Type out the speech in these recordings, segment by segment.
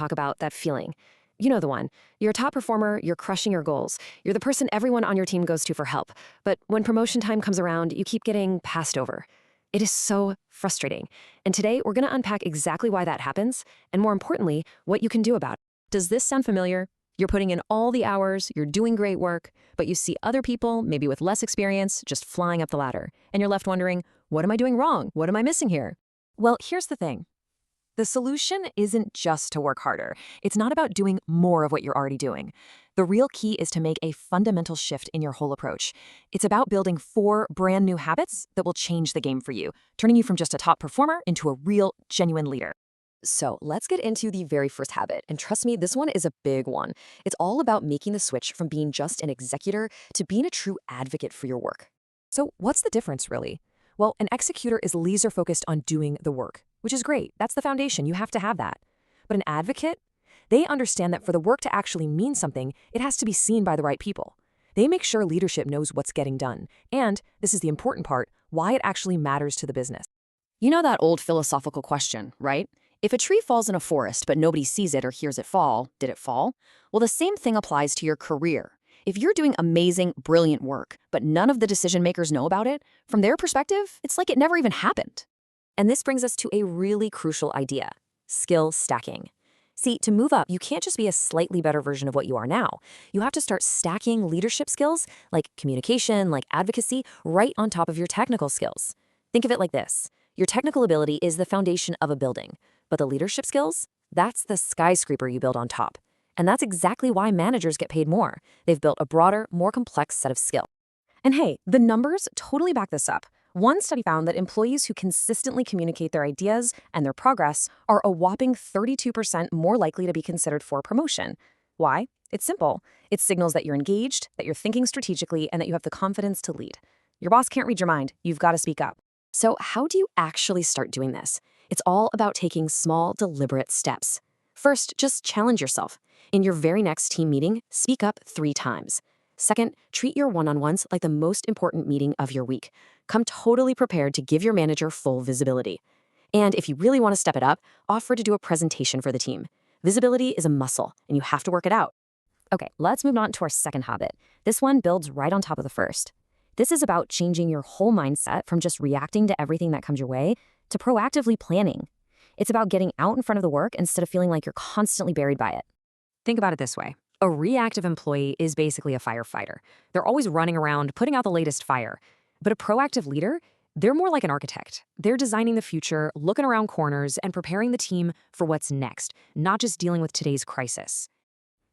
Talk about that feeling. You know the one. You're a top performer, you're crushing your goals. You're the person everyone on your team goes to for help. But when promotion time comes around, you keep getting passed over. It is so frustrating. And today, we're going to unpack exactly why that happens, and more importantly, what you can do about it. Does this sound familiar? You're putting in all the hours, you're doing great work, but you see other people, maybe with less experience, just flying up the ladder. And you're left wondering, what am I doing wrong? What am I missing here? Well, here's the thing. The solution isn't just to work harder. It's not about doing more of what you're already doing. The real key is to make a fundamental shift in your whole approach. It's about building 4 brand new habits that will change the game for you, turning you from just a top performer into a real, genuine leader. So let's get into the very first habit. And trust me, this one is a big one. It's all about making the switch from being just an executor to being a true advocate for your work. So what's the difference, really? Well, an executor is laser focused on doing the work, which is great. That's the foundation. You have to have that. But an advocate, they understand that for the work to actually mean something, it has to be seen by the right people. They make sure leadership knows what's getting done. And, this is the important part, why it actually matters to the business. You know that old philosophical question, right? If a tree falls in a forest but nobody sees it or hears it fall, did it fall? Well, the same thing applies to your career. If you're doing amazing, brilliant work, but none of the decision makers know about it, from their perspective, it's like it never even happened. And this brings us to a really crucial idea: skill stacking. See, to move up, you can't just be a slightly better version of what you are now. You have to start stacking leadership skills, like communication, like advocacy, right on top of your technical skills. Think of it like this. Your technical ability is the foundation of a building, but the leadership skills, that's the skyscraper you build on top. And that's exactly why managers get paid more. They've built a broader, more complex set of skills. And hey, the numbers totally back this up. One study found that employees who consistently communicate their ideas and their progress are a whopping 32% more likely to be considered for promotion. Why? It's simple. It signals that you're engaged, that you're thinking strategically, and that you have the confidence to lead. Your boss can't read your mind. You've got to speak up. So how do you actually start doing this? It's all about taking small, deliberate steps. First, just challenge yourself. In your very next team meeting, speak up 3 times. Second, treat your one-on-ones like the most important meeting of your week. Come totally prepared to give your manager full visibility. And if you really want to step it up, offer to do a presentation for the team. Visibility is a muscle, and you have to work it out. Okay, let's move on to our second habit. This one builds right on top of the first. This is about changing your whole mindset from just reacting to everything that comes your way to proactively planning. It's about getting out in front of the work instead of feeling like you're constantly buried by it. Think about it this way. A reactive employee is basically a firefighter. They're always running around, putting out the latest fire. But a proactive leader, they're more like an architect. They're designing the future, looking around corners, and preparing the team for what's next, not just dealing with today's crisis.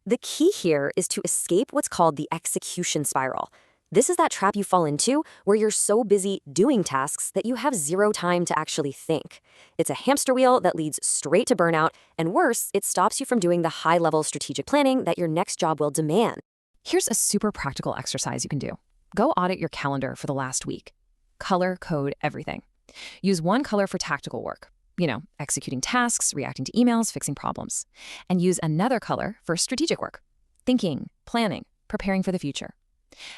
The key here is to escape what's called the execution spiral. This is that trap you fall into where you're so busy doing tasks that you have 0 time to actually think. It's a hamster wheel that leads straight to burnout, and worse, it stops you from doing the high-level strategic planning that your next job will demand. Here's a super practical exercise you can do. Go audit your calendar for the last week. Color code everything. Use one color for tactical work. Executing tasks, reacting to emails, fixing problems. And use another color for strategic work. Thinking, planning, preparing for the future.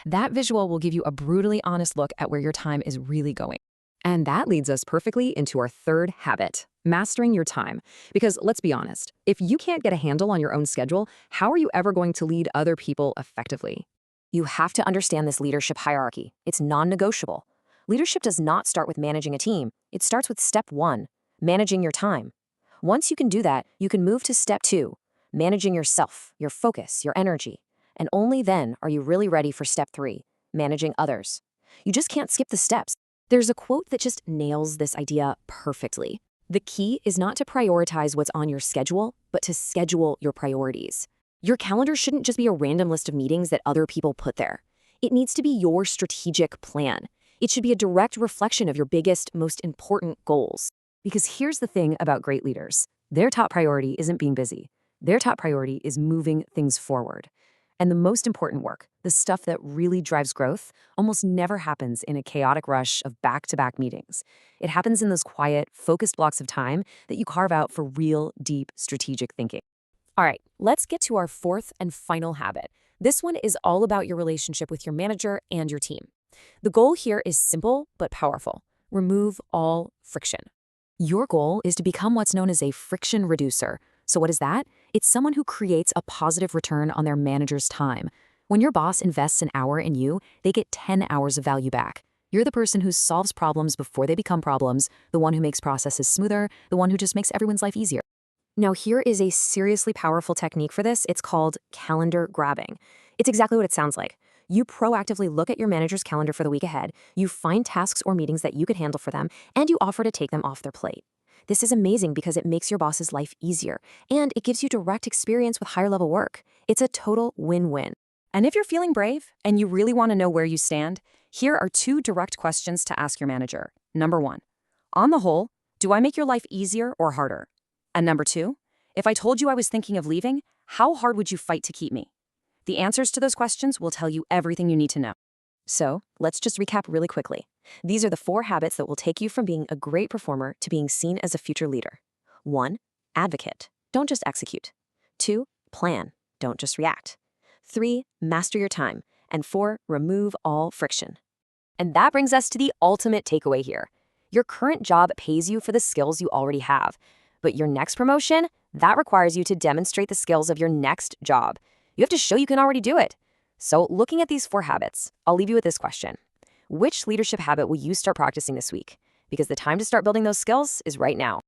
That visual will give you a brutally honest look at where your time is really going. And that leads us perfectly into our third habit, mastering your time. Because let's be honest, if you can't get a handle on your own schedule, how are you ever going to lead other people effectively? You have to understand this leadership hierarchy. It's non-negotiable. Leadership does not start with managing a team. It starts with step 1, managing your time. Once you can do that, you can move to step 2, managing yourself, your focus, your energy. And only then are you really ready for step 3, managing others. You just can't skip the steps. There's a quote that just nails this idea perfectly. The key is not to prioritize what's on your schedule, but to schedule your priorities. Your calendar shouldn't just be a random list of meetings that other people put there. It needs to be your strategic plan. It should be a direct reflection of your biggest, most important goals. Because here's the thing about great leaders. Their top priority isn't being busy. Their top priority is moving things forward. And the most important work, the stuff that really drives growth, almost never happens in a chaotic rush of back-to-back meetings. It happens in those quiet, focused blocks of time that you carve out for real, deep, strategic thinking. All right, let's get to our fourth and final habit. This one is all about your relationship with your manager and your team. The goal here is simple but powerful. Remove all friction. Your goal is to become what's known as a friction reducer. So what is that? It's someone who creates a positive return on their manager's time. When your boss invests an hour in you, they get 10 hours of value back. You're the person who solves problems before they become problems, the one who makes processes smoother, the one who just makes everyone's life easier. Now, here is a seriously powerful technique for this. It's called calendar grabbing. It's exactly what it sounds like. You proactively look at your manager's calendar for the week ahead, you find tasks or meetings that you could handle for them, and you offer to take them off their plate. This is amazing because it makes your boss's life easier, and it gives you direct experience with higher level work. It's a total win-win. And if you're feeling brave and you really want to know where you stand, here are 2 direct questions to ask your manager. Number 1, on the whole, do I make your life easier or harder? And number 2, if I told you I was thinking of leaving, how hard would you fight to keep me? The answers to those questions will tell you everything you need to know. So, let's just recap really quickly. These are the 4 habits that will take you from being a great performer to being seen as a future leader. 1. Advocate. Don't just execute. 2. Plan. Don't just react. 3. Master your time. And 4. Remove all friction. And that brings us to the ultimate takeaway here. Your current job pays you for the skills you already have, but your next promotion, that requires you to demonstrate the skills of your next job. You have to show you can already do it. So looking at these 4 habits, I'll leave you with this question. Which leadership habit will you start practicing this week? Because the time to start building those skills is right now.